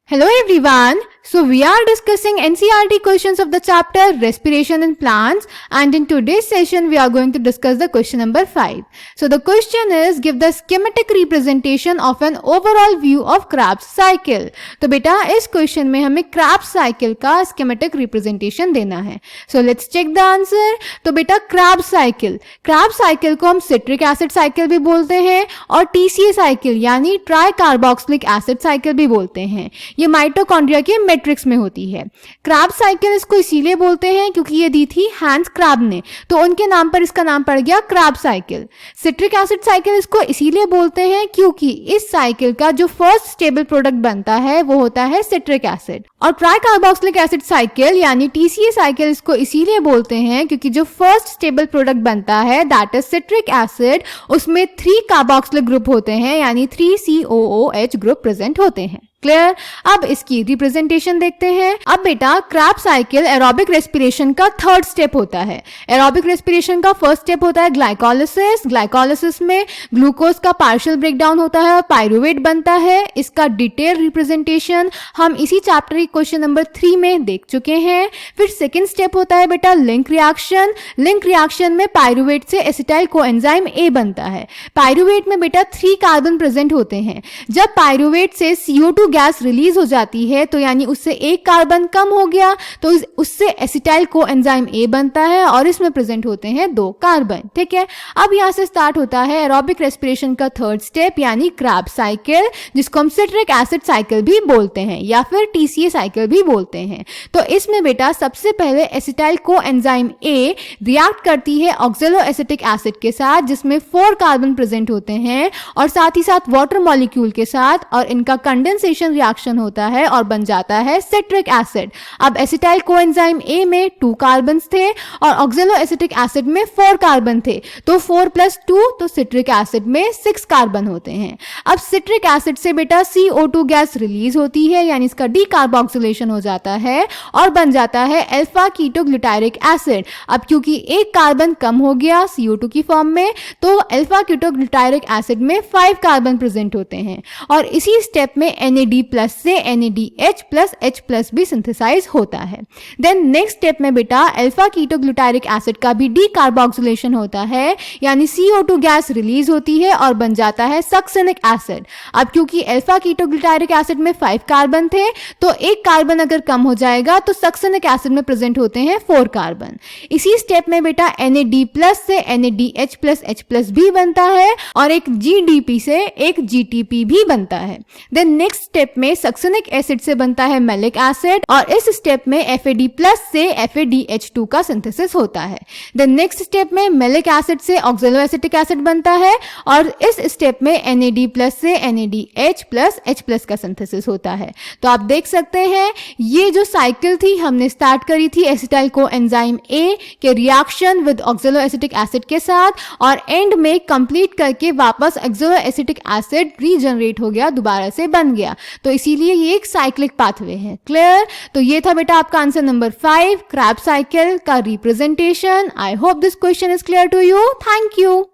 Hello everyone. So we are discussing NCERT questions of the chapter Respiration in Plants, and in today's session we are going to discuss the question number 5. So the question is, give the schematic representation of an overall view of Krebs cycle. तो बेटा इस question में हमें Krebs cycle का schematic representation देना है. So let's check the answer. तो बेटा Krebs cycle को हम citric acid cycle भी बोलते हैं और TCA cycle यानी ट्राई कार्बोक्सिलिक एसिड साइकिल भी बोलते हैं. ये माइटोकॉन्ड्रिया के मैट्रिक्स में होती है. Krebs साइकिल इसको इसीलिए बोलते हैं क्योंकि ये दी थी हैंस क्रैब ने, तो उनके नाम पर इसका नाम पड़ गया Krebs cycle. Citric acid cycle इसको इसीलिए बोलते हैं क्योंकि इस साइकिल का जो फर्स्ट स्टेबल प्रोडक्ट बनता है वो होता है सिट्रिक एसिड. और ट्राई कार्बोक्सिलिक एसिड साइकिल यानी TCA साइकिल इसको इसीलिए बोलते हैं क्योंकि जो फर्स्ट स्टेबल प्रोडक्ट बनता है दैट इज सिट्रिक एसिड, उसमें 3 कार्बोक्सिलिक ग्रुप होते हैं यानी 3 COOH ग्रुप प्रेजेंट होते हैं. क्लियर. अब इसकी रिप्रेजेंटेशन देखते हैं. अब बेटा Krebs साइकिल एरोबिक रेस्पिरेशन का थर्ड स्टेप होता है. एरोबिक रेस्पिरेशन का फर्स्ट स्टेप होता है ग्लाइकोलिसिस. ग्लाइकोलिसिस में ग्लूकोज का पार्शियल ब्रेकडाउन होता है और पायरुवेट बनता है. इसका डिटेल रिप्रेजेंटेशन हम इसी चैप्टर के क्वेश्चन नंबर 3 में देख चुके हैं. फिर सेकेंड स्टेप होता है बेटा लिंक रिएक्शन. लिंक रिएक्शन में पायरुवेट से एसिटाइल कोएंजाइम A बनता है. पायरुवेट में बेटा 3 कार्बन प्रेजेंट होते हैं. जब पायरुवेट से CO2 गैस रिलीज हो जाती है तो यानी उससे एक कार्बन कम हो गया तो उससे एसिटाइल कोएंजाइम A बनता है और इसमें प्रेजेंट होते हैं 2 कार्बन. ठीक है. अब यहां से स्टार्ट होता है एरोबिक रेस्पिरेशन का थर्ड स्टेप यानी Krebs साइकिल, जिसको हम सिट्रिक एसिड साइकिल भी बोलते हैं या फिर TCA साइकिल भी बोलते हैं. तो इसमें बेटा सबसे पहले एसिटाइल कोएंजाइम A रिएक्ट करती है ऑक्सैलो एसिटिक एसिड के साथ जिसमें 4 कार्बन प्रेजेंट होते हैं और साथ ही साथ वाटर मॉलिक्यूल के साथ, और इनका कंडेंसेशन रिएक्शन होता है और बन जाता है सिट्रिक एसिड. अब एसिटाइल कोएंजाइम A में 2 कार्बन थे और ऑक्सैलो एसिटिक एसिड में 4 कार्बन थे, तो 4 + 2 तो सिट्रिक एसिड में 6 कार्बन होते हैं. अब सिट्रिक एसिड से बेटा CO2 गैस रिलीज होती है यानी इसका डीकार्बोक्सिलेशन हो जाता है और बन जाता है अल्फा कीटोग्लूटारिक एसिड. अब क्योंकि एक कार्बन कम हो गया CO2 की फॉर्म में तो अल्फा कीटोग्लूटारिक एसिड में 5 कार्बन प्रेजेंट होते हैं और इसी स्टेप में NAD+ से NADH + H+ भी सिंथेसाइज होता है. देन नेक्स्ट स्टेप में बेटा अल्फा कीटोग्लूटारिक एसिड का भी डीकार्बोक्सिलेशन होता है यानी CO2 गैस रिलीज होती है और बन जाता है सक्सेनिक एसिड. अब क्योंकि अल्फा कीटोग्लूटारिक एसिड में 5 कार्बन थे तो एक कार्बन अगर कम हो जाएगा तो सक्सेनिक एसिड में प्रेजेंट होते हैं 4 कार्बन. इसी स्टेप में बेटा NAD+ से NADH + H+ भी बनता है और एक GDP से एक GTP भी बनता है. देन नेक्स्ट स्टेप में सक्सेनिक एसिड से बनता है मैलिक एसिड और इस स्टेप में FAD+ से FADH2 का सिंथेसिस होता है. देन नेक्स्ट स्टेप में मैलिक एसिड से ऑक्सैलो एसिटिक एसिड बनता है और इस स्टेप में NAD+ से NADH + H+ का सिंथेसिस होता है. तो आप देख सकते हैं ये जो साइकिल थी हमने स्टार्ट करी थी एसिटाइल कोएंजाइम A के reaction with oxalo acetic acid के साथ और एंड में कंप्लीट करके वापस ऑक्सैलो एसिटिक एसिड रीजनरेट हो गया, दोबारा से बन गया. तो इसीलिए ये एक साइक्लिक पाथवे है. क्लियर. तो ये था बेटा आपका आंसर नंबर 5 Krebs साइकिल का representation. I hope this question is clear to you. Thank you.